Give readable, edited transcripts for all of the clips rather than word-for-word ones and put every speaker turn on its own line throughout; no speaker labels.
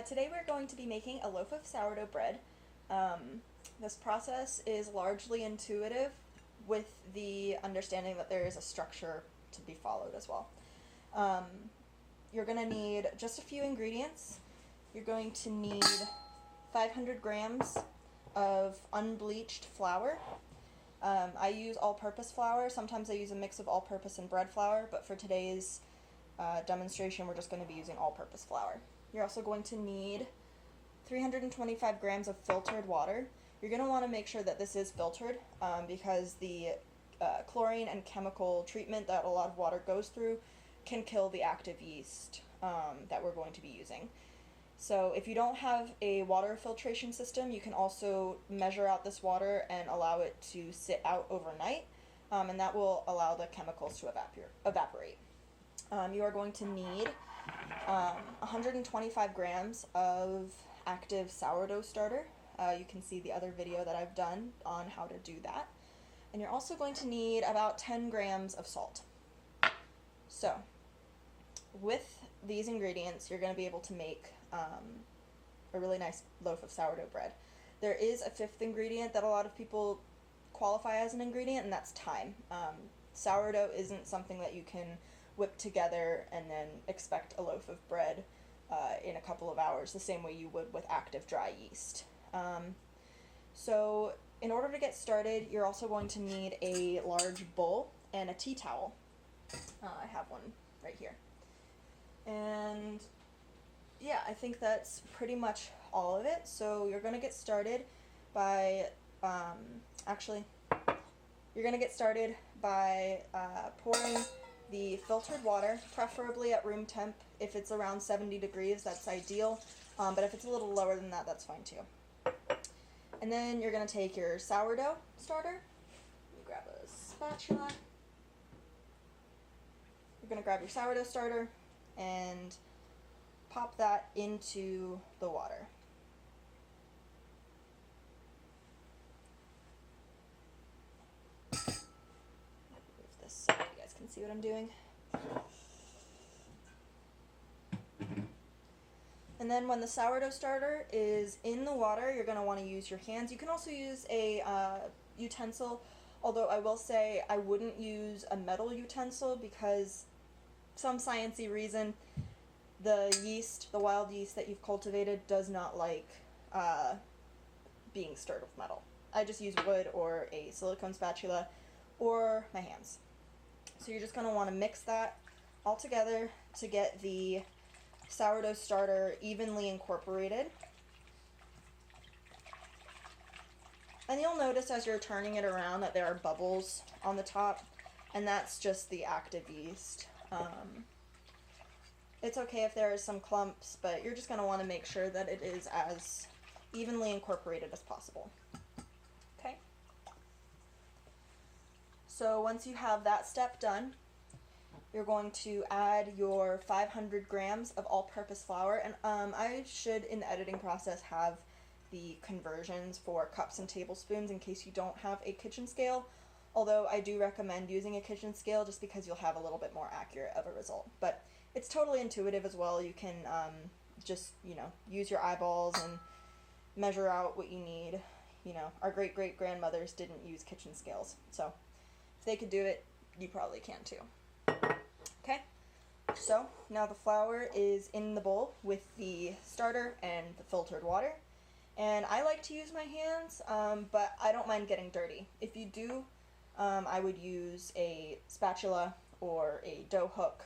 Today we're going to be making a loaf of sourdough bread. This process is largely intuitive with the understanding that there is a structure to be followed as well. You're going to need just a few ingredients. You're going to need 500 grams of unbleached flour. I use all-purpose flour. Sometimes I use a mix of all-purpose and bread flour, but for today's demonstration we're just going to be using all-purpose flour. You're also going to need 325 grams of filtered water. You're going to want to make sure that this is filtered because the chlorine and chemical treatment that a lot of water goes through can kill the active yeast that we're going to be using. So if you don't have a water filtration system, you can also measure out this water and allow it to sit out overnight, and that will allow the chemicals to evaporate. You are going to need 125 grams of active sourdough starter. You can see the other video that I've done on how to do that. And you're also going to need about 10 grams of salt. So, with these ingredients, you're going to be able to make a really nice loaf of sourdough bread. There is a fifth ingredient that a lot of people qualify as an ingredient, and that's thyme. Sourdough isn't something that you can whip together and then expect a loaf of bread in a couple of hours, the same way you would with active dry yeast. So in order to get started, you're also going to need a large bowl and a tea towel. I have one right here. And yeah, I think that's pretty much all of it. So you're going to get started by, pouring the filtered water, preferably at room temp. If it's around 70 degrees, that's ideal, but if it's a little lower than that, that's fine too. And then you're going to take your sourdough starter. Let me grab a spatula. You're going to grab your sourdough starter and pop that into the water. Move this so you guys can see what I'm doing. And then when the sourdough starter is in the water, you're going to want to use your hands. You can also use a utensil, although I will say I wouldn't use a metal utensil because some sciencey reason the yeast, the wild yeast that you've cultivated, does not like being stirred with metal. I just use wood or a silicone spatula or my hands. So you're just going to want to mix that all together to get the sourdough starter evenly incorporated. And you'll notice as you're turning it around that there are bubbles on the top, and that's just the active yeast. It's okay if there is some clumps, but you're just going to want to make sure that it is as evenly incorporated as possible. Okay? So once you have that step done, you're going to add your 500 grams of all-purpose flour, and I should, in the editing process, have the conversions for cups and tablespoons in case you don't have a kitchen scale, although I do recommend using a kitchen scale just because you'll have a little bit more accurate of a result. But it's totally intuitive as well. You can just, use your eyeballs and measure out what you need. Our great-great-grandmothers didn't use kitchen scales, so if they could do it, you probably can too. Okay, so now the flour is in the bowl with the starter and the filtered water, and I like to use my hands, but I don't mind getting dirty. If you do, I would use a spatula or a dough hook,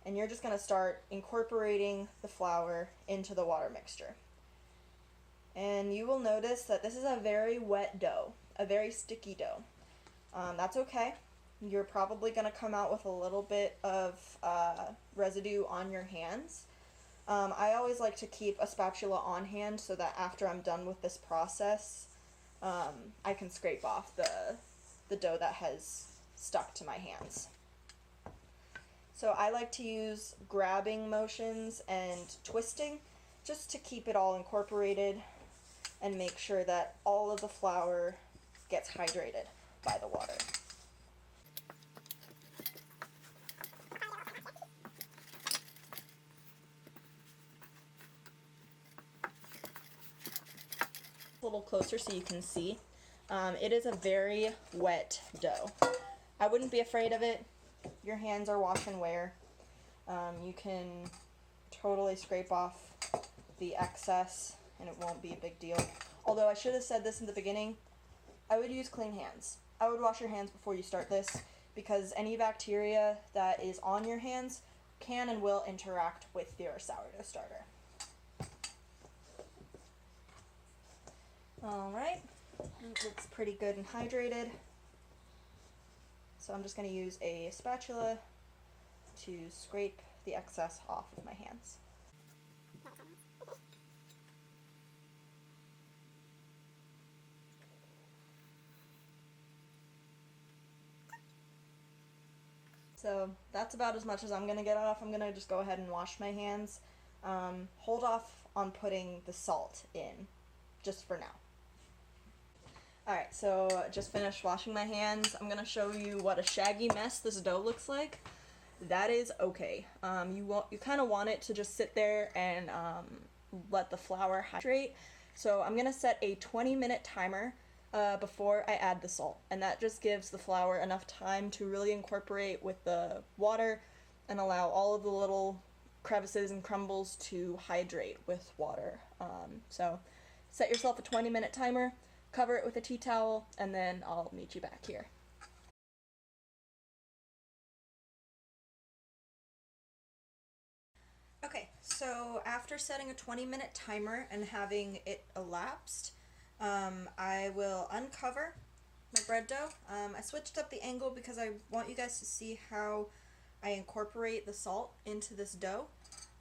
and you're just going to start incorporating the flour into the water mixture. And you will notice that this is a very wet dough, a very sticky dough. That's okay. You're probably going to come out with a little bit of residue on your hands. I always like to keep a spatula on hand so that after I'm done with this process, I can scrape off the dough that has stuck to my hands. So I like to use grabbing motions and twisting just to keep it all incorporated and make sure that all of the flour gets hydrated by the water. little closer so you can see. It is a very wet dough. I wouldn't be afraid of it. Your hands are wash and wear. You can totally scrape off the excess and it won't be a big deal. Although I should have said this in the beginning, I would use clean hands. I would wash your hands before you start this because any bacteria that is on your hands can and will interact with your sourdough starter. Alright, it looks pretty good and hydrated. So I'm just going to use a spatula to scrape the excess off of my hands. So that's about as much as I'm going to get off. I'm going to just go ahead and wash my hands. Hold off on putting the salt in, just for now. Alright, so just finished washing my hands. I'm going to show you what a shaggy mess this dough looks like. That is okay. You kind of want it to just sit there and let the flour hydrate. So I'm going to set a 20-minute timer before I add the salt, and that just gives the flour enough time to really incorporate with the water and allow all of the little crevices and crumbles to hydrate with water. So set yourself a 20-minute timer, cover it with a tea towel, and then I'll meet you back here. Okay, so after setting a 20-minute timer and having it elapsed, I will uncover my bread dough. I switched up the angle because I want you guys to see how I incorporate the salt into this dough.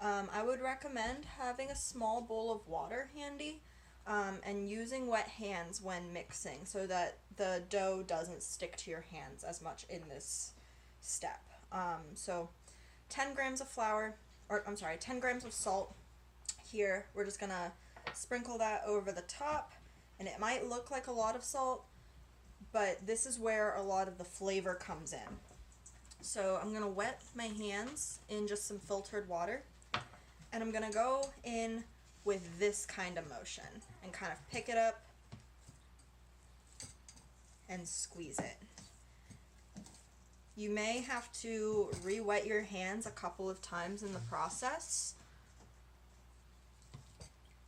I would recommend having a small bowl of water handy and using wet hands when mixing so that the dough doesn't stick to your hands as much in this step. So 10 grams of flour, or I'm sorry, 10 grams of salt here. We're just gonna sprinkle that over the top, and it might look like a lot of salt, but this is where a lot of the flavor comes in. So I'm gonna wet my hands in just some filtered water, and I'm gonna go in with this kind of motion and kind of pick it up and squeeze it. You may have to re-wet your hands a couple of times in the process,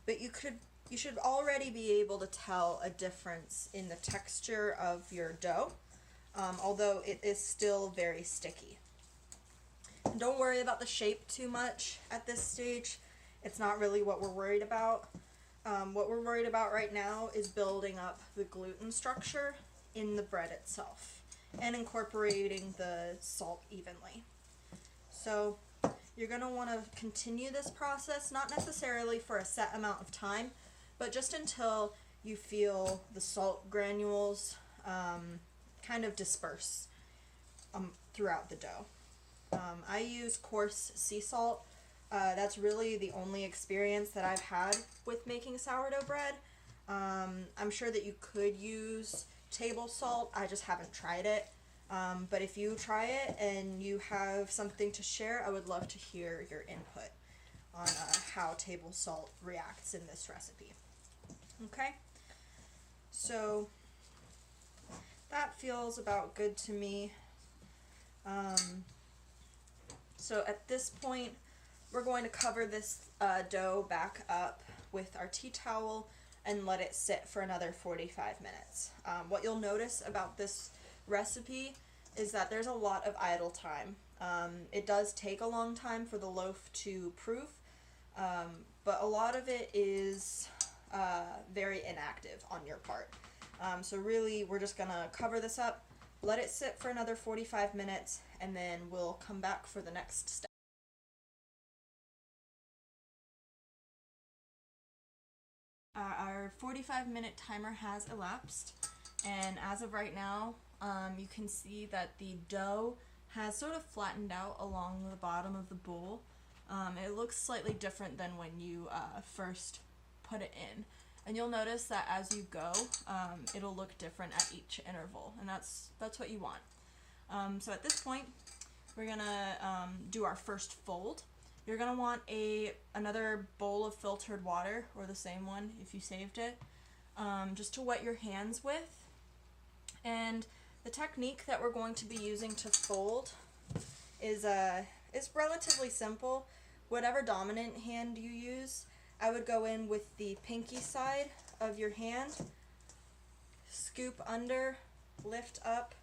but you should already be able to tell a difference in the texture of your dough, although it is still very sticky. And don't worry about the shape too much at this stage. It's not really what we're worried about. What we're worried about right now is building up the gluten structure in the bread itself and incorporating the salt evenly. So you're going to want to continue this process, not necessarily for a set amount of time, but just until you feel the salt granules kind of disperse throughout the dough. I use coarse sea salt. That's really the only experience that I've had with making sourdough bread. I'm sure that you could use table salt. I just haven't tried it. But if you try it and you have something to share, I would love to hear your input on how table salt reacts in this recipe. Okay? So that feels about good to me. So at this point, we're going to cover this dough back up with our tea towel and let it sit for another 45 minutes. What you'll notice about this recipe is that there's a lot of idle time. It does take a long time for the loaf to proof, but a lot of it is very inactive on your part. So really, we're just gonna cover this up, let it sit for another 45 minutes, and then we'll come back for the next step. Our 45-minute timer has elapsed, and as of right now, you can see that the dough has sort of flattened out along the bottom of the bowl. It looks slightly different than when you first put it in, and you'll notice that as you go, it'll look different at each interval, and that's what you want. So at this point, we're gonna do our first fold. You're going to want another bowl of filtered water, or the same one if you saved it. just to wet your hands with. And the technique that we're going to be using to fold is relatively simple. Whatever dominant hand you use, I would go in with the pinky side of your hand, scoop under, lift up,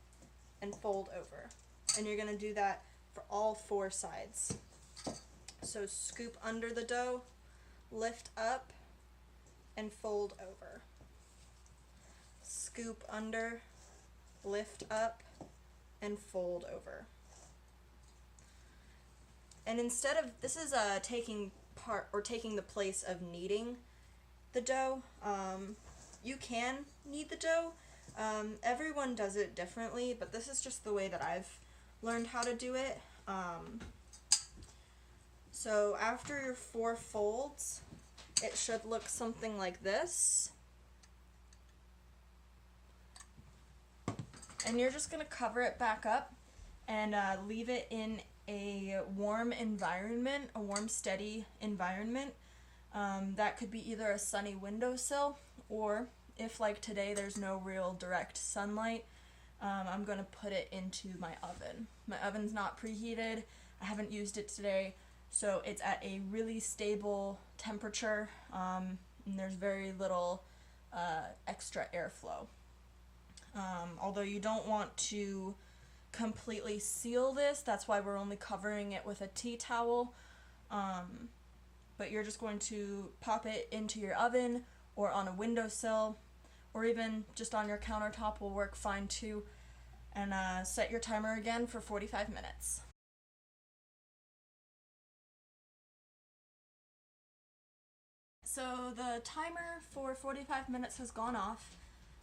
and fold over. And you're going to do that for all 4 sides. So scoop under the dough, lift up, and fold over. Scoop under, lift up, and fold over. And instead of, this is taking the place of kneading the dough. You can knead the dough. Everyone does it differently, but this is just the way that I've learned how to do it. So after your 4 folds, it should look something like this. And you're just going to cover it back up and leave it in a warm environment, a warm, steady environment. That could be either a sunny windowsill, or if like today there's no real direct sunlight, I'm going to put it into my oven. My oven's not preheated. I haven't used it today, so it's at a really stable temperature, and there's very little extra airflow. Although you don't want to completely seal this, that's why we're only covering it with a tea towel. But you're just going to pop it into your oven or on a windowsill, or even just on your countertop will work fine too. And set your timer again for 45 minutes. So the timer for 45 minutes has gone off.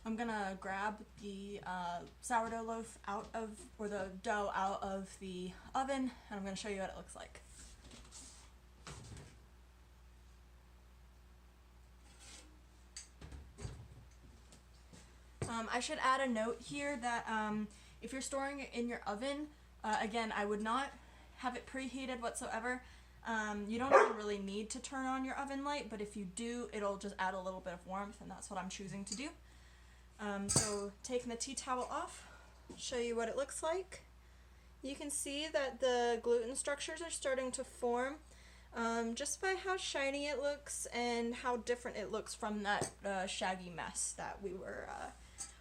I'm gonna grab the sourdough loaf out of, or the dough out of the oven, and I'm gonna show you what it looks like. I should add a note here that if you're storing it in your oven, again, I would not have it preheated whatsoever. You don't even really need to turn on your oven light, but if you do, it'll just add a little bit of warmth, and that's what I'm choosing to do. So taking the tea towel off, show you what it looks like. You can see that the gluten structures are starting to form just by how shiny it looks and how different it looks from that shaggy mess that we were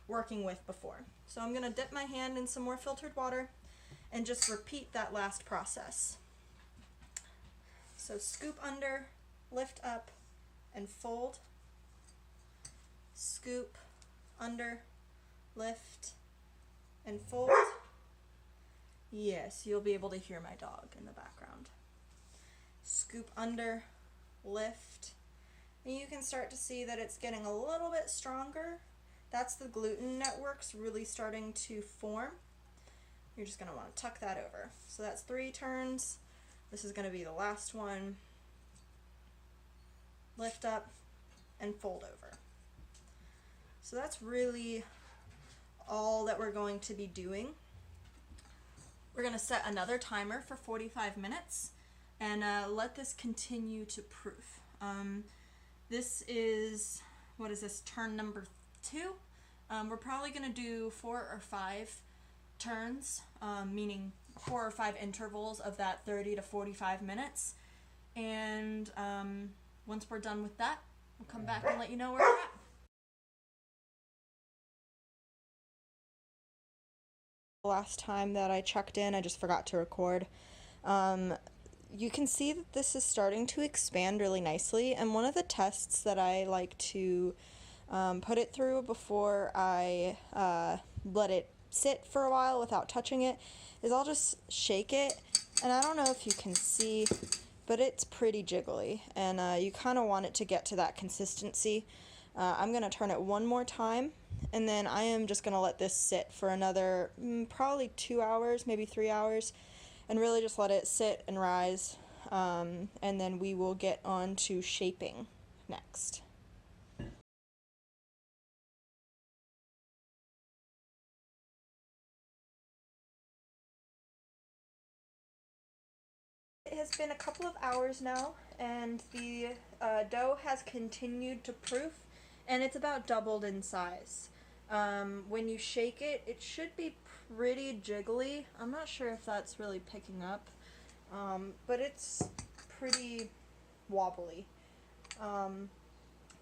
working with before. So I'm going to dip my hand in some more filtered water and just repeat that last process. So scoop under, lift up, and fold. Scoop under, lift, and fold. Yes, you'll be able to hear my dog in the background. Scoop under, lift, and you can start to see that it's getting a little bit stronger. That's the gluten networks really starting to form. You're just going to want to tuck that over. So that's 3 turns. This is going to be the last one. Lift up and fold over. So that's really all that we're going to be doing. We're going to set another timer for 45 minutes and let this continue to proof. This is, what is this, turn number 2? We're probably going to do 4 or 5 turns, meaning 4 or 5 intervals of that 30 to 45 minutes. And once we're done with that, we'll come back and let you know where we're at. Last time that I checked in, I just forgot to record. You can see that this is starting to expand really nicely, and one of the tests that I like to put it through before I let it sit for a while without touching it is I'll just shake it, and I don't know if you can see, but it's pretty jiggly, and you kind of want it to get to that consistency. I'm going to turn it one more time, and then I am just going to let this sit for another probably 2 hours, maybe 3 hours, and really just let it sit and rise, and then we will get on to shaping next. It has been a couple of hours now, and the dough has continued to proof, and it's about doubled in size. When you shake it, it should be pretty jiggly. I'm not sure if that's really picking up, but it's pretty wobbly.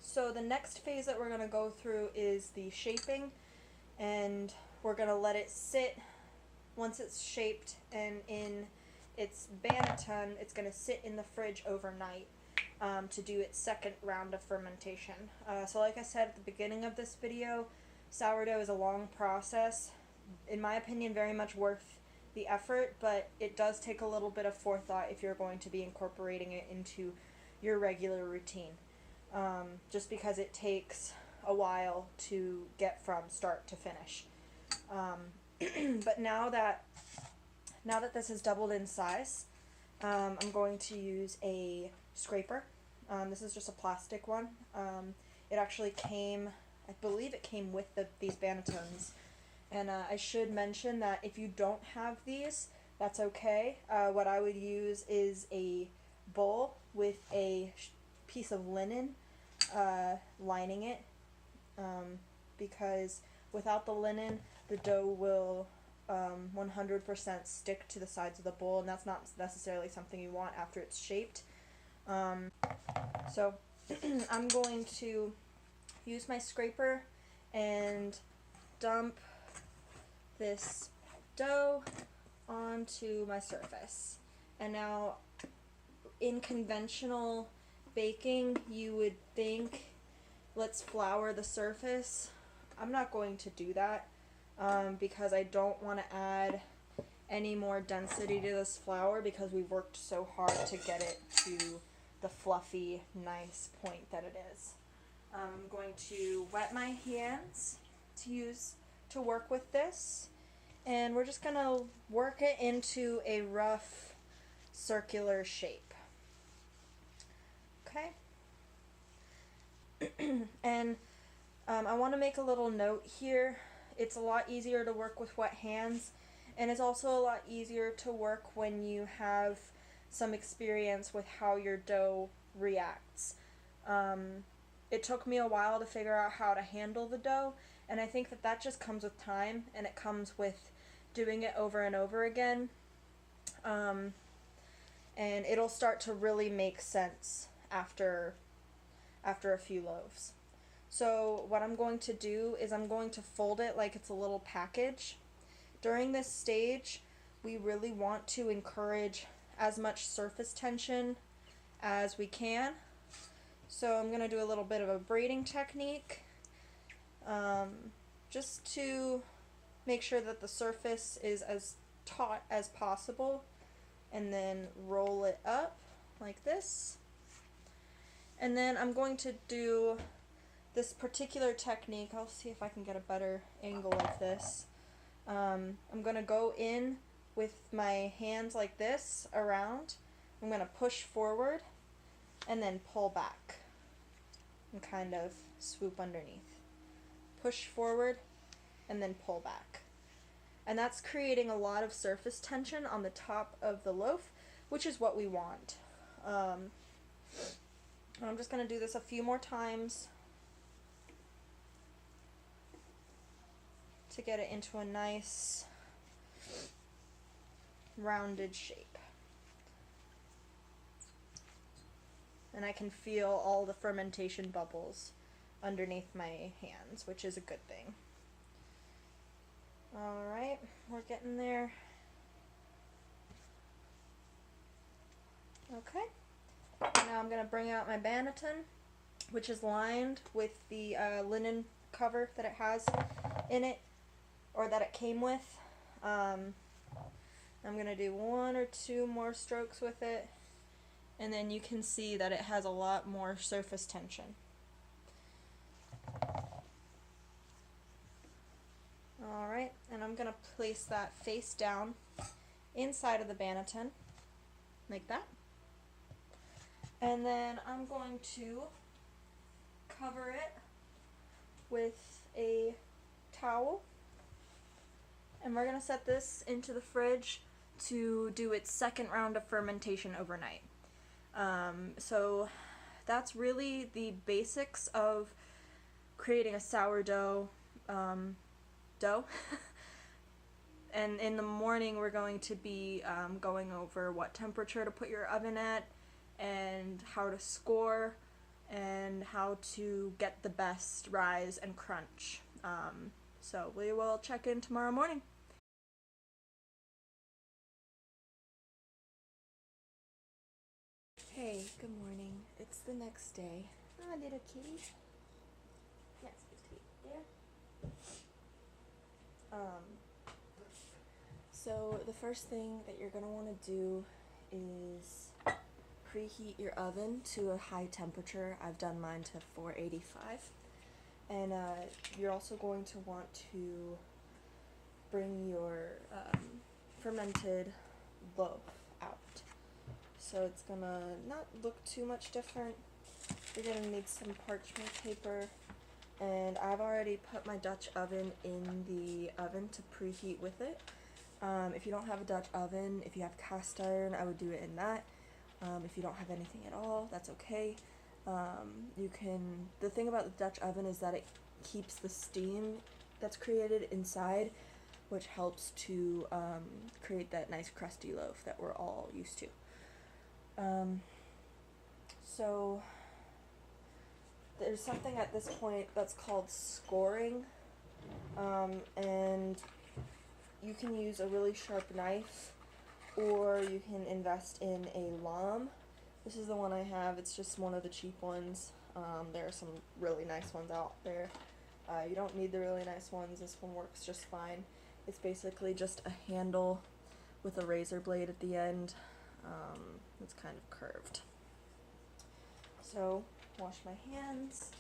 So the next phase that we're going to go through is the shaping, and we're going to let it sit. Once it's shaped and in its banneton, it's going to sit in the fridge overnight to do its second round of fermentation. So like I said at the beginning of this video, sourdough is a long process. In my opinion, very much worth the effort, but it does take a little bit of forethought if you're going to be incorporating it into your regular routine. Just because it takes a while to get from start to finish. But now that this has doubled in size, I'm going to use a scraper. This is just a plastic one. It actually came, I believe it came with these bannetons. And I should mention that if you don't have these, that's okay. What I would use is a bowl with a piece of linen lining it, because without the linen, the dough will 100% stick to the sides of the bowl, and that's not necessarily something you want after it's shaped. So I'm going to use my scraper and dump this dough onto my surface. And now, in conventional baking, you would think, let's flour the surface. I'm not going to do that because I don't want to add any more density to this flour because we've worked so hard to get it to the fluffy, nice point that it is. I'm going to wet my hands to work with this, and we're just going to work it into a rough circular shape. Okay? And I want to make a little note here. It's a lot easier to work with wet hands, and it's also a lot easier to work when you have some experience with how your dough reacts. It took me a while to figure out how to handle the dough, and I think that just comes with time, and it comes with doing it over and over again. And it'll start to really make sense after a few loaves. So what I'm going to do is I'm going to fold it like it's a little package. During this stage, we really want to encourage as much surface tension as we can. So I'm going to do a little bit of a braiding technique, just to make sure that the surface is as taut as possible, and then roll it up like this. And then I'm going to do this particular technique. I'll see if I can get a better angle of this. I'm going to go in with my hands like this around. I'm going to push forward and then pull back and kind of swoop underneath. Push forward and then pull back. And that's creating a lot of surface tension on the top of the loaf, which is what we want. I'm just going to do this a few more times to get it into a nice rounded shape. And I can feel all the fermentation bubbles underneath my hands, which is a good thing. Alright, we're getting there. Okay. Now I'm going to bring out my banneton, which is lined with the linen cover that it has in it, or that it came with. I'm going to do one or two more strokes with it, and then you can see that it has a lot more surface tension. Alright, and I'm going to place that face down inside of the banneton, like that. And then I'm going to cover it with a towel, and we're going to set this into the fridge to do its second round of fermentation overnight. So that's really the basics of creating a sourdough dough. And in the morning we're going to be going over what temperature to put your oven at, and how to score, and how to get the best rise and crunch. So we will check in tomorrow morning. Hey, good morning. It's the next day. Oh, little kitty. Yes, kitty. There. So the first thing that you're gonna want to do is preheat your oven to a high temperature. I've done mine to 485. And you're also going to want to bring your fermented loaf out. So it's gonna not look too much different. You're gonna need some parchment paper, and I've already put my Dutch oven in the oven to preheat with it. If you don't have a Dutch oven, if you have cast iron, I would do it in that. If you don't have anything at all, that's okay. The thing about the Dutch oven is that it keeps the steam that's created inside, which helps to create that nice crusty loaf that we're all used to. So there's something at this point that's called scoring, and you can use a really sharp knife, or you can invest in a lom. This is the one I have. It's just one of the cheap ones. There are some really nice ones out there. You don't need the really nice ones. This one works just fine. It's basically just a handle with a razor blade at the end. It's kind of curved. So, wash my hands.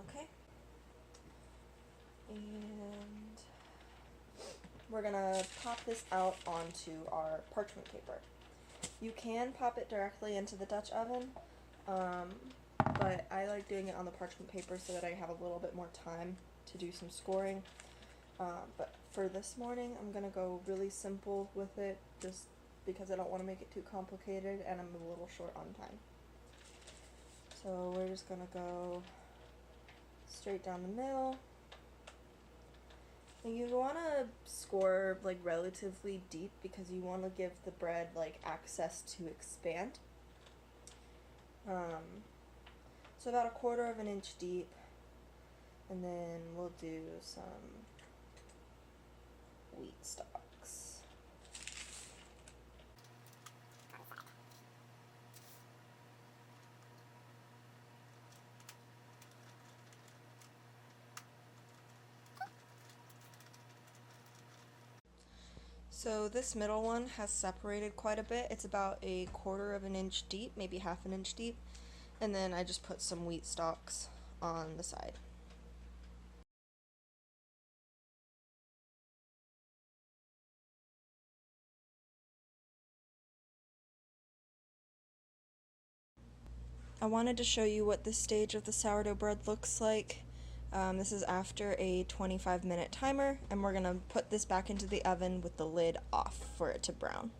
Okay. And we're gonna pop this out onto our parchment paper. You can pop it directly into the Dutch oven, but I like doing it on the parchment paper so that I have a little bit more time to do some scoring. But for this morning, I'm gonna go really simple with it, just because I don't want to make it too complicated, and I'm a little short on time. So we're just gonna go straight down the middle. And you want to score like relatively deep because you want to give the bread like access to expand. So about 1/4 of an inch deep, and then we'll do some wheat stalks. So this middle one has separated quite a bit. It's about 1/4 of an inch deep, maybe 1/2 an inch deep. And then I just put some wheat stalks on the side. I wanted to show you what this stage of the sourdough bread looks like. This is after a 25-minute timer, and we're going to put this back into the oven with the lid off for it to brown.